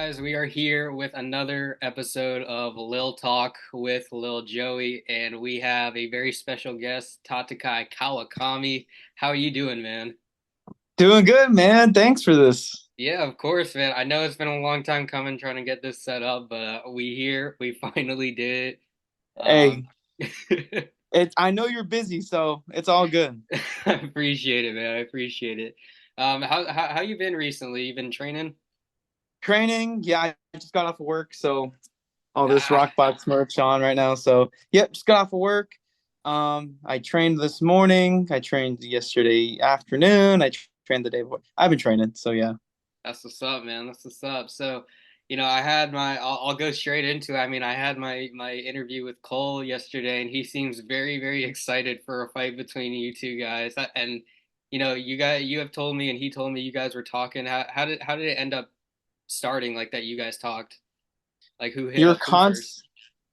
guys, we are here with another episode of Lil Talk with Lil Joey, and we have a very special guest, Tatakai Kawakami. How are you doing, man? Doing good, man. Thanks for this. Yeah, of course, man. I know it's been a long time coming trying to get this set up, but we finally did it. Hey, I know you're busy, so it's all good. I appreciate it, man. I appreciate it. How you been recently? You been training? Training, yeah, I just got off of work, so all this Ah, rock box merch on right now. So, yep, just got off of work. I trained this morning. I trained yesterday afternoon. Trained the day before. I've been training, so yeah. that's what's up, man. That's what's up. So, I had I'll go straight into it. I mean, I had my interview with Cole yesterday, and he seems very, very excited for a fight between you two guys. And you have told me, and he told me you guys were talking. How did it end up starting like that? You guys talked like who hit Your up who con first?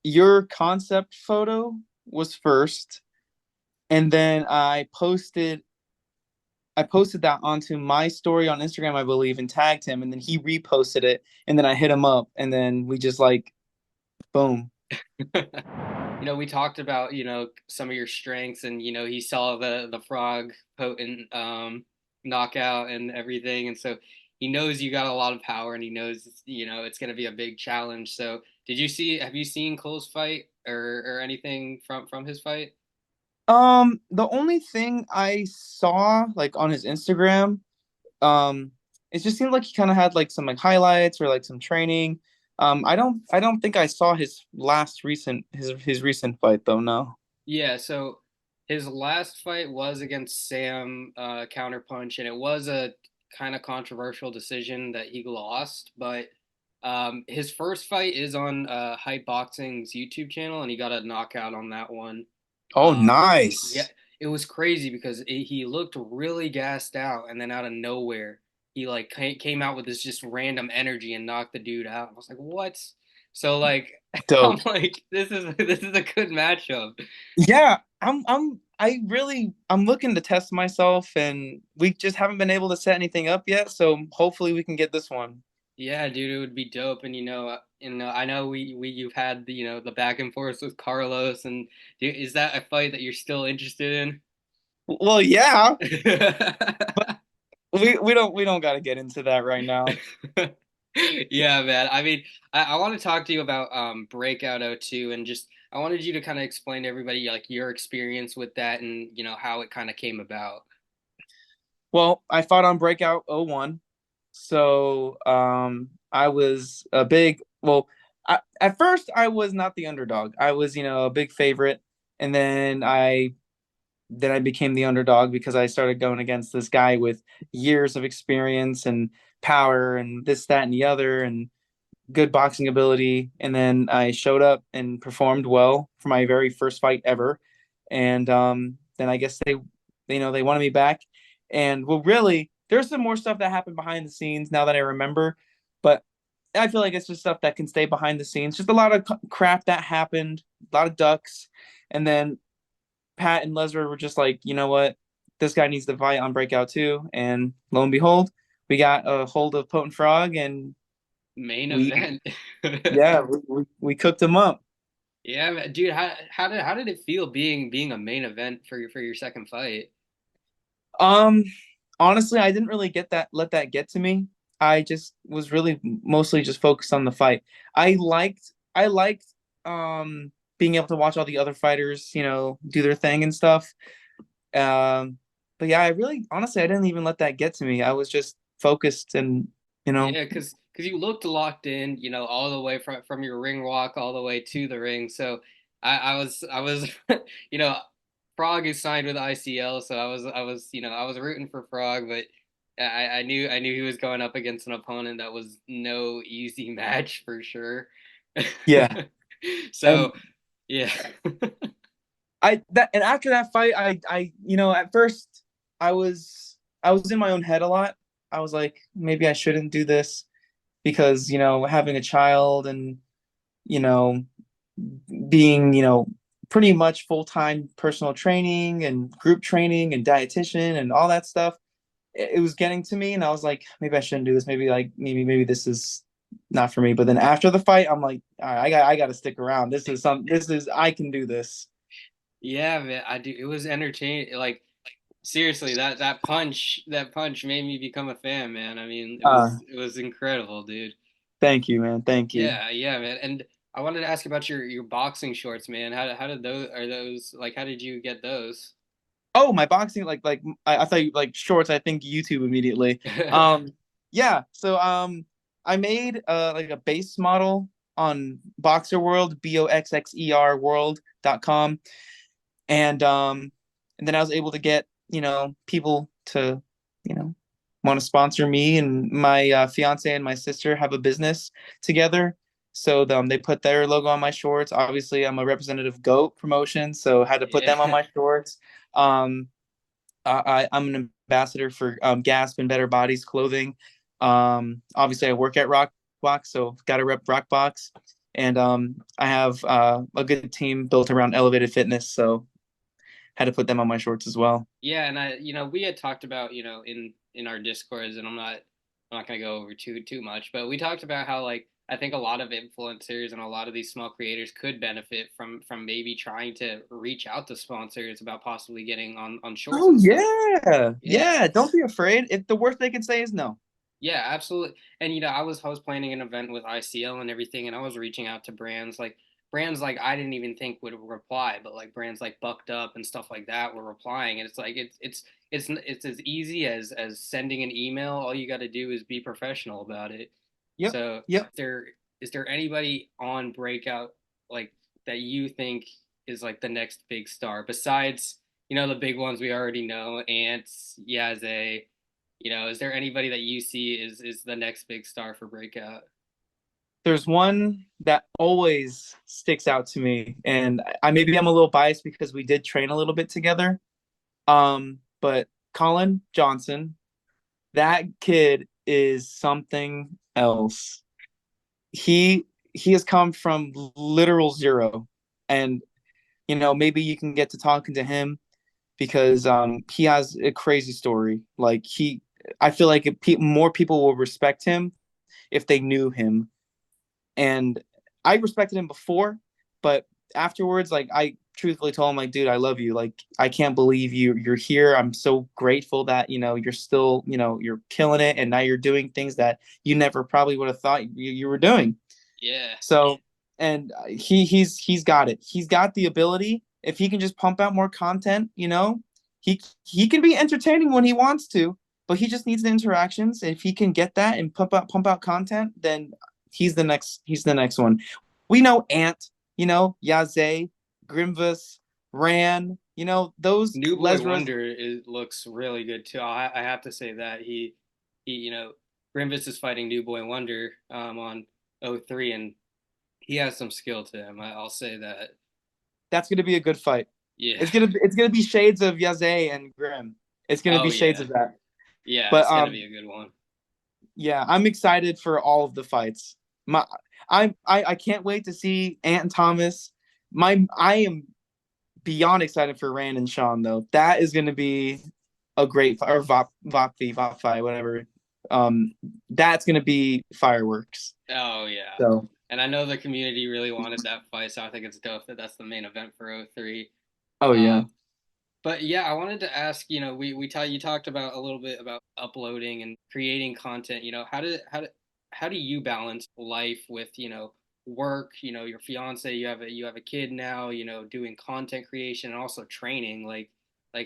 your concept photo was first, and then I posted that onto my story on Instagram, I believe, and tagged him, and then he reposted it, and then I hit him up, and then we just like boom. We talked about, some of your strengths and, he saw the frog potent knockout and everything. And so he knows you got a lot of power and he knows, it's going to be a big challenge. So have you seen Cole's fight or anything from his fight? The only thing I saw like on his Instagram, um, it just seemed like he kind of had like some like highlights or like some training. I don't think I saw his recent fight though, no. Yeah, so his last fight was against Sam Counterpunch, and it was a kind of controversial decision that he lost. But his first fight is on Hype Boxing's YouTube channel, and he got a knockout on that one. Oh, Um, yeah, nice. it was crazy because he looked really gassed out, and then out of nowhere, he like came out with this just random energy and knocked the dude out. I was like, what? So like, I'm Dope. like, this is a good matchup. Yeah, I'm looking to test myself, and we just haven't been able to set anything up yet, so hopefully we can get this one. Yeah, dude, it would be dope. And I know you've had the the back and forth with Carlos, and is that a fight that you're still interested Well, yeah, in? we don't got to get into that right now. Yeah, man. I mean, I want to talk to you about Breakout O2 and just I wanted you to kind of explain to everybody like your experience with that and how it kind of came about. Well, I fought on Breakout '01. So I was a big well at first I was not the underdog. I was, a big favorite. And then I became the underdog because I started going against this guy with years of experience and power and this, that, and the other and good boxing ability. And then I showed up and performed well for my very first fight ever. And then I guess they wanted me back. And well, really, there's some more stuff that happened behind the scenes now that I remember, but I feel like it's just stuff that can stay behind the scenes. Just a lot of crap that happened, a lot of ducks, and then Pat and Lesnar were just like, you know what, this guy needs to fight on Breakout too. And lo and behold, we got a hold of Potent Frog, and Main we event. yeah, we cooked him up. Yeah, dude, how did it feel being a main event for your second fight? Um, Honestly, I didn't really let that get to me. I just was really mostly just focused on the fight. I liked being able to watch all the other fighters, do their thing and stuff. Um, but yeah, I really honestly I didn't even let that get to me. I was just focused and you know, Yeah, because you looked locked in, all the way from your ring walk all the way to the ring. So I was you know, Frog is signed with ICL, so I was rooting for Frog, but I knew he was going up against an opponent that was no easy match for sure. yeah. So And yeah. after that fight, at first I was I was in my own head a lot. I was like, maybe I shouldn't do this because, having a child and, you know, being, pretty much full-time personal training and group training and dietitian and all that stuff, it was getting to me and I was like, maybe I shouldn't do this. Maybe this is not for me. But then after the fight, I'm like, all right, I got to stick around. I can do this. Yeah, man, I do. It was entertaining. Like seriously, that punch made me become a fan, man. I mean, it Uh, was it was incredible, dude. Thank you, man. Thank you. Yeah, yeah, man. And I wanted to ask about your boxing shorts, man. How did those are those like how did you get those? Oh, my boxing, I thought you like shorts. I think YouTube immediately. Um, yeah. So I made like a base model on Boxer World, BOXXER world.com, and then I was able to get people to want to sponsor me, and my fiance and my sister have a business together. So they put their logo on my shorts. Obviously, I'm a representative of Goat Promotion, so had to put them on Yeah. my shorts. Um, I'm an ambassador for Gasp and Better Bodies clothing. Obviously, I work at Rockbox, so got to rep Rockbox, and I have a good team built around elevated fitness, so had to put them on my shorts as well. Yeah, and we had talked about, in our discords, and I'm not gonna go over too much, but we talked about how like I think a lot of influencers and a lot of these small creators could benefit from maybe trying to reach out to sponsors about possibly getting on shorts Oh and stuff. yeah, Yeah. yeah. Don't be afraid. If the worst they can say is no. Yeah, absolutely. And I was planning an event with ICL and everything, and I was reaching out to brands like I didn't even think would reply, but like brands like Bucked Up and stuff like that were replying, and it's like it's as easy as sending an email. All you got to do is be professional about it. Yep, So, yep. is there anybody on Breakout like that you think is like the next big star besides the big ones we already know, Ants, Yaze? Is there anybody that you see is the next big star for Breakout? There's one that always sticks out to me, and I maybe I'm a little biased because we did train a little bit together. But Colin Johnson, that kid is something else. He has come from literal zero, and maybe you can get to talking to him because he has a crazy story. I feel like more people will respect him if they knew him. And I respected him before, but afterwards, like I truthfully told him, like, dude, I love you. Like, I can't believe you're here. I'm so grateful that you're still you're killing it, and now you're doing things that you never probably would have thought you were doing. Yeah. So, and he's got it. He's got the ability. If he can just pump out more content, he can be entertaining when he wants to, but he just needs the interactions. If he can get that and pump out content, then he's the next one. We know Ant, Yaze, Grimvis, Ran, those New Boy Lesras. Wonder looks really good too. I have to say that he Grimvis is fighting New Boy Wonder on 03, and he has some skill to him. I'll say that. That's gonna be a good fight. Yeah. It's gonna be shades of Yaze and Grim. It's gonna Oh be shades yeah. of that. Yeah, But it's gonna be a good one. yeah, I'm excited for all of the fights. I can't wait to see Ant and Thomas. I am beyond excited for Rand and Sean though. That is going to be a great or Vop whatever. That's going to be fireworks. Oh yeah. So And I know the community really wanted that fight, so I think it's dope that that's the main event for 03. oh Uh, yeah. But yeah, I wanted to ask, you talked about a little bit about uploading and creating content. How do you balance life with, work, your fiance, you have a kid now, doing content creation and also training. Like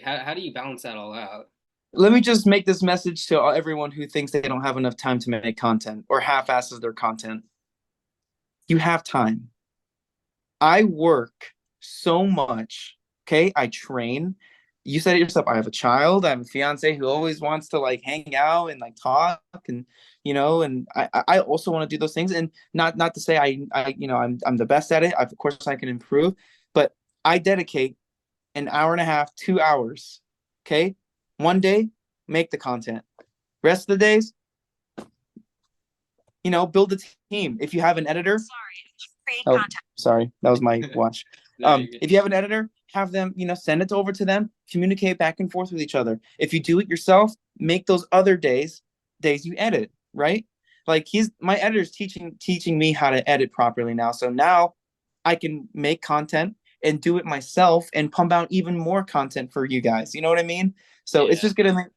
how do you balance that all out? Let me just make this message to everyone who thinks they don't have enough time to make content or half-asses their content. You have time. I work so much. Okay. I train. You said it yourself. I have a child. I have a fiance who always wants to like hang out and like talk and and I also want to do those things. And not to say I'm the best at it. Of course I can improve, but I dedicate an hour and a half, 2 hours. Okay. One day, make the content. Rest of the days, build a team. If you have an editor, oh, sorry, that was my watch. No, you're good. If you have an editor, have them, send it over to them, communicate back and forth with each other. If you do it yourself, make those other days you edit, right? Like he's my editor's teaching me how to edit properly now. So now I can make content and do it myself and pump out even more content for you guys. You know what I mean? So it's Yeah. just gonna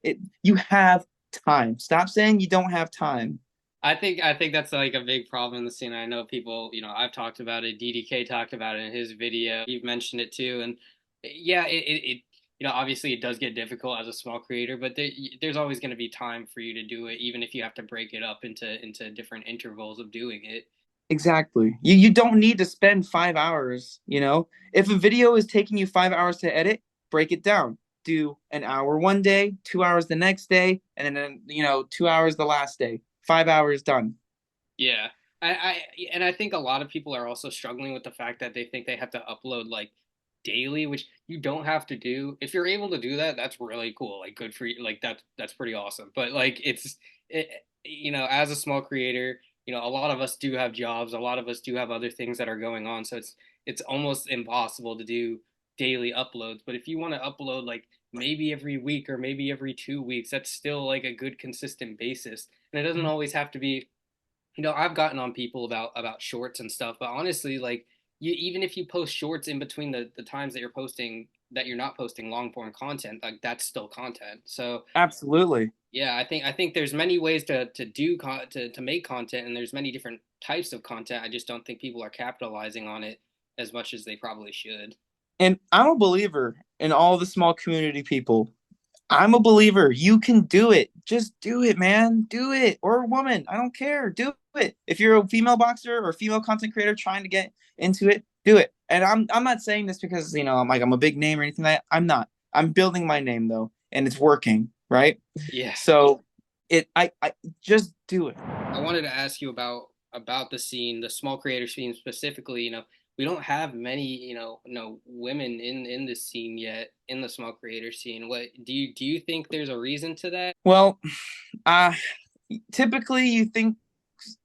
you have time. Stop saying you don't have time. I think that's like a big problem in the scene. I know people, I've talked about it. DDK talked about it in his video. You've mentioned it too, and yeah, obviously it does get difficult as a small creator, but there's always going to be time for you to do it, even if you have to break it up into different intervals of doing it. Exactly. You don't need to spend 5 hours, you know? If a video is taking you 5 hours to edit, break it down. Do an hour one day, 2 hours the next day, and then 2 hours the last day. 5 hours done. Yeah. I think a lot of people are also struggling with the fact that they think they have to upload like daily, which you don't have to do. If you're able to do that, that's really cool. Like good for you. Like that's pretty awesome. But like as a small creator, a lot of us do have jobs. A lot of us do have other things that are going on. So it's almost impossible to do daily uploads. But if you want to upload like maybe every week or maybe every 2 weeks, that's still like a good consistent basis. And it doesn't always have to be, I've gotten on people about shorts and stuff, but honestly, like even if you post shorts in between the times that you're not posting long form content, like that's still content. So Absolutely. yeah, I think there's many ways to make content, and there's many different types of content. I just don't think people are capitalizing on it as much as they probably should. And I'm a believer in all the small community people. I'm a believer. You can do it. Just do it, man. Do it. Or a woman. I don't care. Do it. If you're a female boxer or a female content creator trying to get into it, do it. And I'm not saying this because, I'm a big name or anything like that. I'm not. I'm building my name though, and it's working, right? Yeah. So I just do it. I wanted to ask you about the scene, the small creator scene specifically. We don't have many, women in this scene yet, in the small creator scene. What do you think there's a reason to that? Well, uh typically you think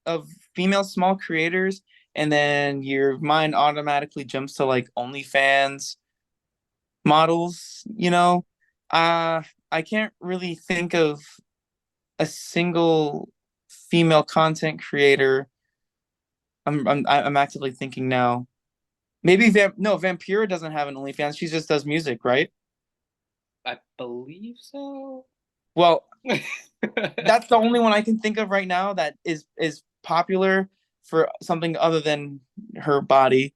of female small creators and then your mind automatically jumps to like OnlyFans models, you know? Uh I can't really think of a single female content creator. I'm actively thinking now. Maybe no, Vampira doesn't have an OnlyFans. She just does music, right? I believe so. Well, that's the only one I can think of right now that is popular for something other than her body.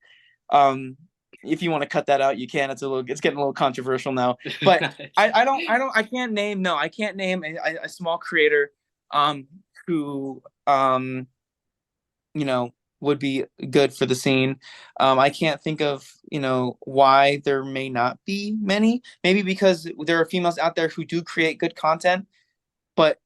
Um, if you want to cut that out, you can. It's getting a little controversial now. But I can't name no, I can't name a small creator who you know would be good for the scene. I can't think of why there may not be many. Maybe because there are females out there who do create good content, but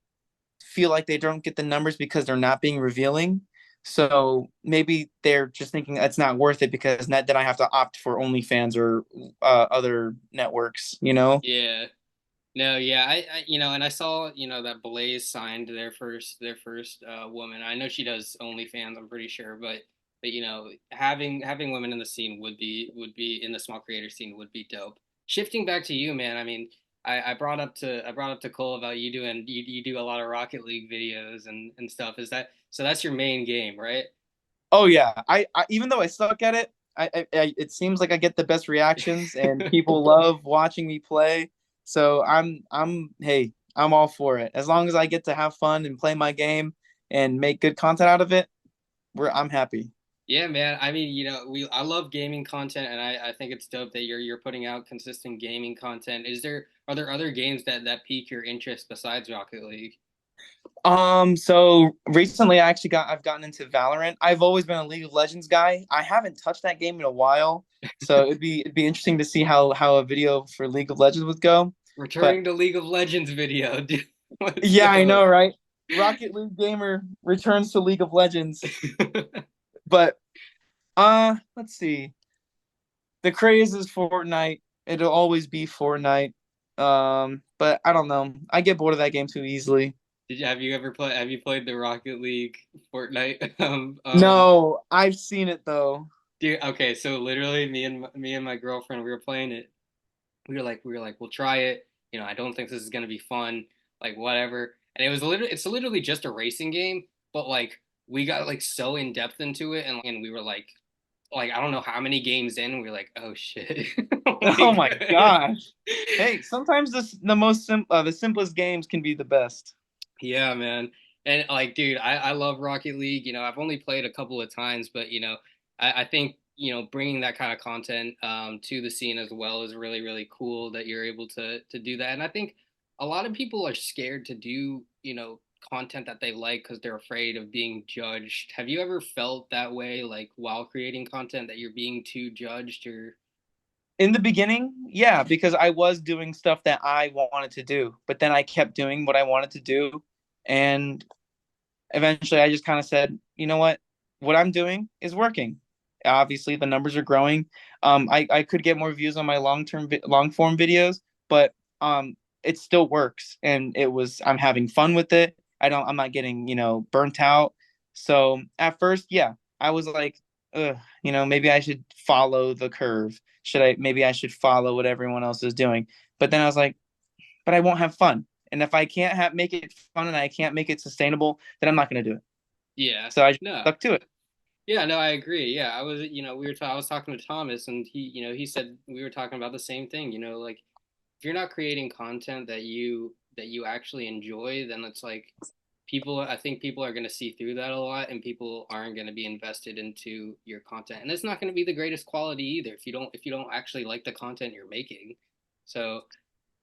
feel like they don't get the numbers because they're not being revealing. So maybe they're just thinking it's not worth it because then I have to opt for OnlyFans or other networks, you know? Yeah. No, yeah, and I saw, that Blaze signed their first woman. I know she does OnlyFans, I'm pretty sure, but having women in the scene would be in the small creator scene would be dope. Shifting back to you, man. I mean, I brought up to Cole about you do a lot of Rocket League videos and stuff. Is that so? That's your main game, right? Oh yeah, I even though I suck at it, it seems like I get the best reactions and people love watching me play. So hey, I'm all for it. As long as I get to have fun and play my game and make good content out of it, I'm happy. Yeah, man. I mean, I love gaming content, and I think it's dope that you're putting out consistent gaming content. Are there other games that pique your interest besides Rocket League? So recently I've gotten into Valorant. I've always been a League of Legends guy. I haven't touched that game in a while. So it'd be interesting to see how a video for League of Legends would go. But Returning to League of Legends video, dude. Let's yeah, I go. know, right? Rocket League gamer returns to League of Legends. But let's see. The craze is Fortnite. It'll always be Fortnite. But I don't know. I get bored of that game too easily. Have you played the Rocket League Fortnite? No, I've seen it though. Dude, okay, so literally me and my girlfriend, we were playing it. We were like, we'll try it. I don't think this is gonna be fun, like whatever. And it's literally just a racing game, but like we got like so in depth into it, and we were like I don't know how many games in, we were like, oh shit. Oh Like my gosh. Hey, sometimes the simplest games can be the best. yeah, man. And like, dude, I love Rocket League. You know, I've only played a couple of times, but you know, I think, you know, bringing that kind of content to the scene as well is really, really cool that you're able to do that. And I think a lot of people are scared to do, you know, content that they like because they're afraid of being judged. Have you ever felt that way, like while creating content, that you're being too judged or In the beginning, yeah, because I was doing stuff that I wanted to do, but then I kept doing what I wanted to do. And eventually I just kind of said, you know what I'm doing is working. Obviously, the numbers are growing. I could get more views on my long form videos, but it still works, and I'm having fun with it. I'm not getting burnt out. So at first, yeah, I was like, ugh, maybe I should follow the curve. Maybe I should follow what everyone else is doing. But then I was like, but I won't have fun. And if I can't make it fun and I can't make it sustainable, then I'm not going to do it. yeah. So I just No. stuck to it. Yeah, no, I agree. Yeah, I was, you know, I was talking to Thomas, and he, you know, he said we were talking about the same thing. You know, like if you're not creating content that you actually enjoy, then it's like I think people are going to see through that a lot, and people aren't going to be invested into your content, and it's not going to be the greatest quality either if you don't actually like the content you're making. So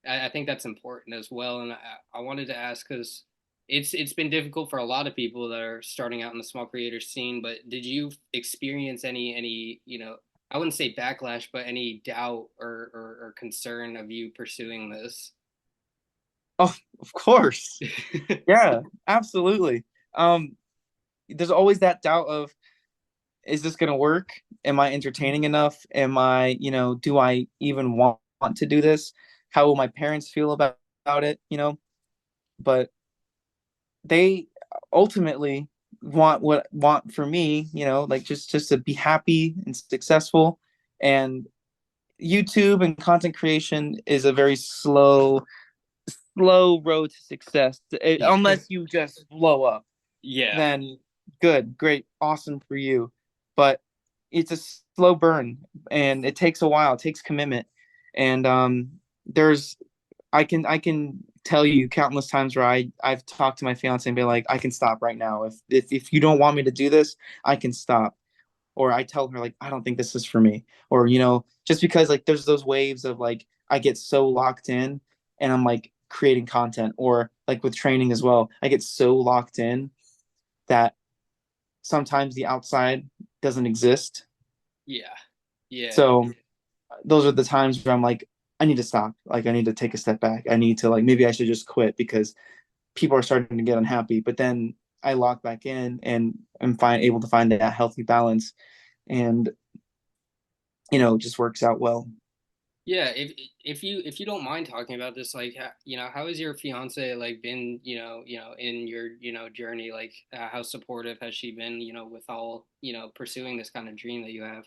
I think that's important as well. And I wanted to ask because it's been difficult for a lot of people that are starting out in the small creator scene. But did you experience any you know, I wouldn't say backlash, but any doubt or concern of you pursuing this? Oh, of course. Yeah, absolutely. Um, there's always that doubt of, is this going to work? Am I entertaining enough? Do I even want to do this? How will my parents feel about it? But they ultimately want for me, like just to be happy and successful. And YouTube and content creation is a very slow road to success. Unless you just blow up, Yeah. then good, great, awesome for you. But it's a slow burn, and it takes a while. It takes commitment, and there's I can tell you countless times where I've talked to my fiance and be like, I can stop right now. If you don't want me to do this, I can stop. Or I tell her like, I don't think this is for me. Or just because like there's those waves of like I get so locked in, and I'm like creating content, or like with training as well. I get so locked in that sometimes the outside doesn't exist. Yeah. Yeah. So those are the times where I'm like, I need to stop. Like I need to take a step back. I need to like maybe I should just quit because people are starting to get unhappy. But then I lock back in and I'm able to find that healthy balance, and it just works out well. Yeah, if you don't mind talking about this, like you know, how has your fiance like been, in your journey? Like, how supportive has she been, you know, with all pursuing this kind of dream that you have?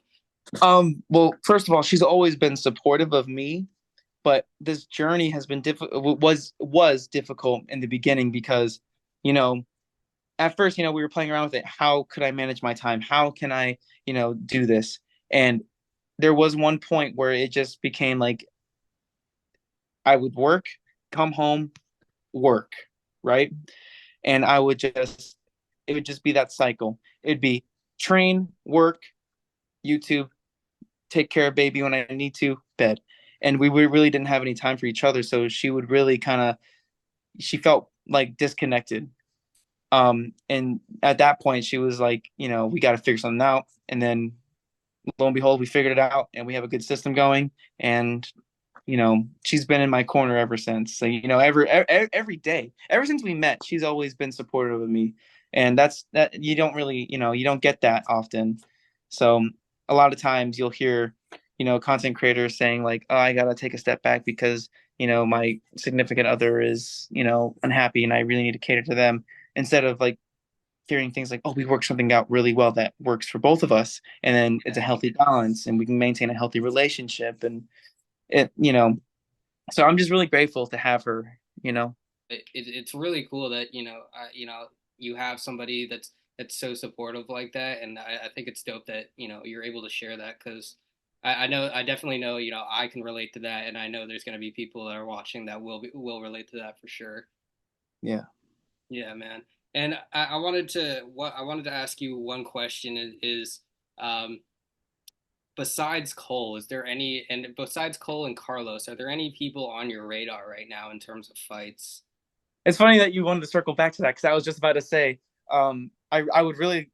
Well, first of all, she's always been supportive of me, but this journey has been was difficult in the beginning because, you know, at first, we were playing around with it. How could I manage my time? How can I, do this? And there was one point where it just became like I would work, come home, work, right? And it would just be that cycle. It'd be train, work, YouTube, take care of baby when I need to, bed. And we really didn't have any time for each other. So she would really she felt like disconnected. And at that point, she was like, we got to figure something out. And then lo and behold, we figured it out, and we have a good system going. And she's been in my corner ever since. So every day, ever since we met, she's always been supportive of me, and that you don't really, you don't get that often. So a lot of times you'll hear, content creators saying like, "Oh, I gotta take a step back because my significant other is unhappy, and I really need to cater to them," instead of like hearing things like, "Oh, we worked something out really well that works for both of us, and then it's a Yeah. healthy balance, and we can maintain a healthy relationship." And it, so I'm just really grateful to have her. It's really cool that you have somebody that's so supportive like that, and I think it's dope that you're able to share that because I definitely know I can relate to that, and I know there's going to be people that are watching that will relate to that for sure. Yeah. Yeah, man. And I wanted to ask you one question is um, besides Cole, is there any and besides Cole and Carlos, are there any people on your radar right now in terms of fights? It's funny that you wanted to circle back to that because I was just about to say, I would really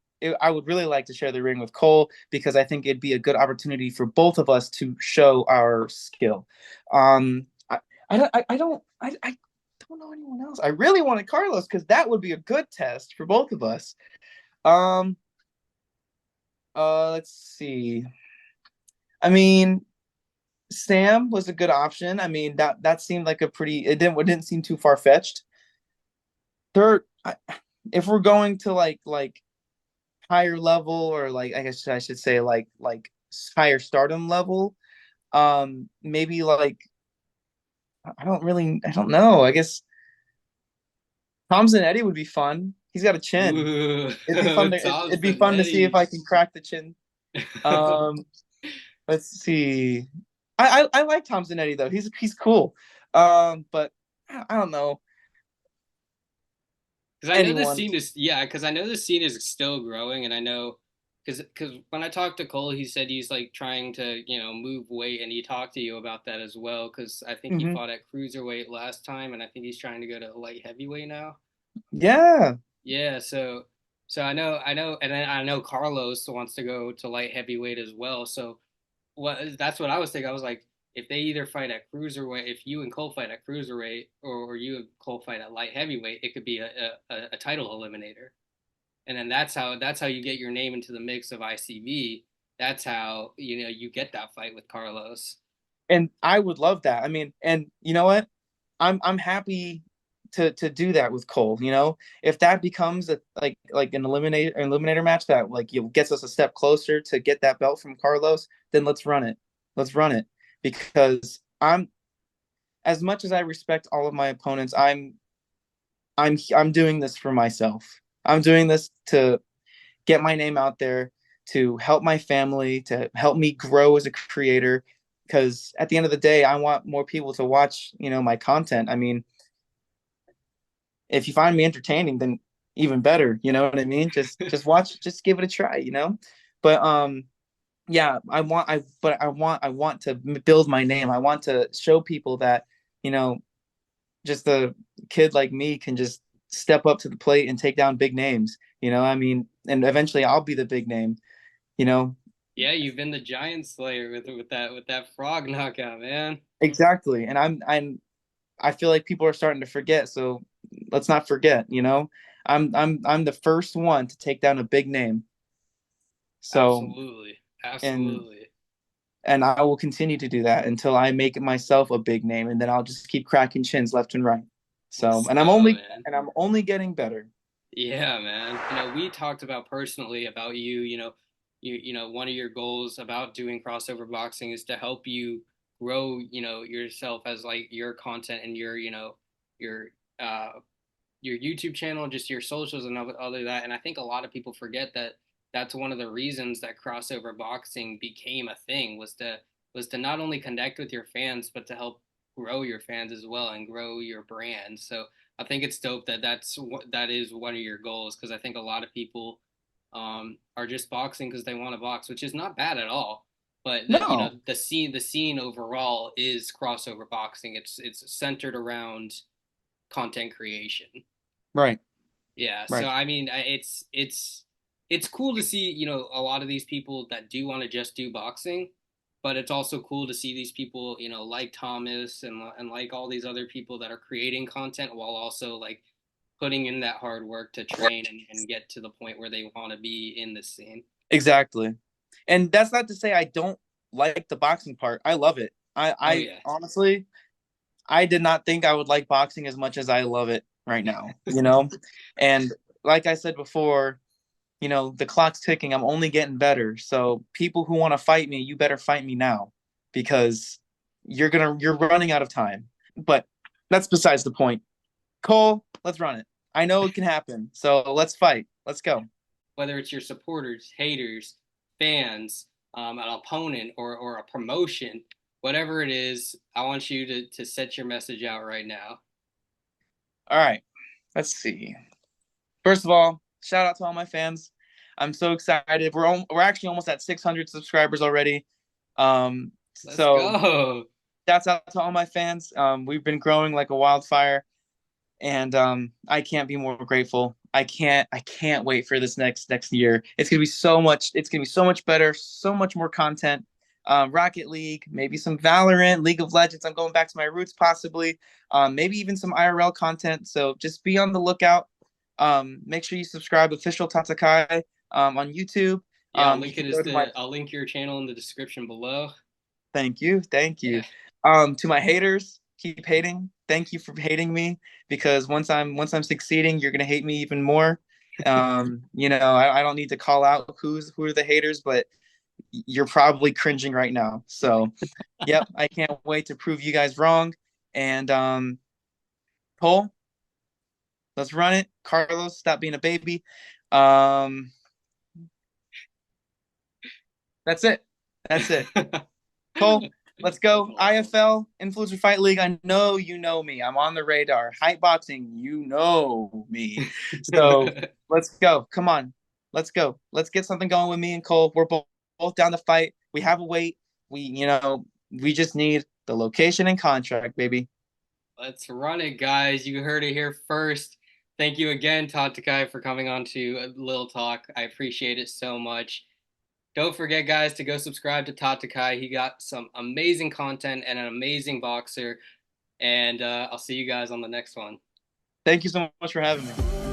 like to share the ring with Cole because I think it'd be a good opportunity for both of us to show our skill. Um, I don't know anyone else. I really wanted Carlos because that would be a good test for both of us. Um, let's see. I mean, Sam was a good option. I mean, that seemed like a pretty. It didn't seem too far fetched. Third, if we're going to like higher level or like I guess I should say like higher stardom level, maybe like I don't know. I guess Thompson Eddie would be fun. He's got a chin. Ooh, It'd be fun it'd be Thompson fun to see if Eddie. I can crack the chin. Um, let's see. I like Thompson Eddie though. He's cool. But I don't know Because I know this anyone. scene is yeah, because I know this scene is still growing, and I know because when I talked to Cole, he said he's like trying to move weight, and he talked to you about that as well. Because I think he Hmm. fought at cruiserweight last time, and I think he's trying to go to light heavyweight now. Yeah. Yeah, so I know, and then I know Carlos wants to go to light heavyweight as well. So that's what I was thinking. I was like, if they either fight at cruiserweight, if you and Cole fight at cruiserweight, or you and Cole fight at light heavyweight, it could be a title eliminator, and then that's how you get your name into the mix of ICB. That's how you get that fight with Carlos. And I would love that. I mean, and you know what? I'm happy to do that with Cole. You know, if that becomes a like an eliminator match that like gets us a step closer to get that belt from Carlos, then let's run it. Let's run it because I'm as much as I respect all of my opponents, I'm doing this for myself. I'm doing this to get my name out there, to help my family, to help me grow as a creator. Because at the end of the day, I want more people to watch, my content. I mean, if you find me entertaining, then even better. You know what I mean? Just watch, just give it a try. But yeah, I want to build my name. I want to show people that you know just a kid like me can just step up to the plate and take down big names. I mean, and eventually I'll be the big name. You know, Yeah, you've been the Giant Slayer with that frog knockout, man. exactly. And I feel like people are starting to forget. So let's not forget. I'm the first one to take down a big name. So Absolutely, and absolutely. and I will continue to do that until I make myself a big name, and then I'll just keep cracking chins left and right. So, Let's and I'm go, only man. and I'm only getting better. Yeah, man. We talked about personally about one of your goals about doing crossover boxing is to help you grow, yourself as like your content and your uh your YouTube channel, just your socials and other that. And I think a lot of people forget that that's one of the reasons that crossover boxing became a thing was to not only connect with your fans but to help grow your fans as well and grow your brand. So I think it's dope that is one of your goals because I think a lot of people are just boxing because they want to box, which is not bad at all. But No, the scene overall is crossover boxing. It's centered around content creation. right, Yeah, so right. I mean, it's cool to see, a lot of these people that do want to just do boxing, but it's also cool to see these people, like Thomas and like all these other people that are creating content while also like putting in that hard work to train and get to the point where they want to be in this scene. Exactly. And that's not to say I don't like the boxing part. I love it. Oh I yeah. honestly, I did not think I would like boxing as much as I love it right now, And like I said before, the clock's ticking. I'm only getting better. So people who want to fight me, you better fight me now because you're running out of time. But that's besides the point. Cole, let's run it. I know it can happen. So let's fight. Let's go. Whether it's your supporters, haters, fans, an opponent, or a promotion, whatever it is, I want you to set your message out right now. All right. Let's see. First of all, shout out to all my fans. I'm so excited. We're actually almost at 600 subscribers already. Let's So go. shouts out to all my fans. We've been growing like a wildfire, and I can't be more grateful. I can't wait for this next year. It's gonna be so much. It's gonna be so much better. So much more content. Rocket League, maybe some Valorant, League of Legends. I'm going back to my roots, possibly. Maybe even some IRL content. So just be on the lookout. Make sure you subscribe. Official Tatakai on YouTube. Yeah, I'll You link can it go as to my. I'll link your channel in the description below. Thank you, thank Yeah. you. To my haters, keep hating. Thank you for hating me because once I'm succeeding, you're gonna hate me even more. I don't need to call out who are the haters, but you're probably cringing right now. So, yep, I can't wait to prove you guys wrong. And Cole, let's run it. Carlos, stop being a baby. Um, that's it. That's it. Cole, let's That's go. awesome. IFL, Influencer Fight League. I know you know me. I'm on the radar. Hype Boxing, you know me. So let's go. Come on. Let's go. Let's get something going with me and Cole. We're both down to fight. We have a weight. We just need the location and contract, baby. Let's run it, guys. You heard it here first. Thank you again, Tatakai, for coming on to a Lil Talk. I appreciate it so much. Don't forget, guys, to go subscribe to Tatakai. He got some amazing content and an amazing boxer. And I'll see you guys on the next one. Thank you so much for having me.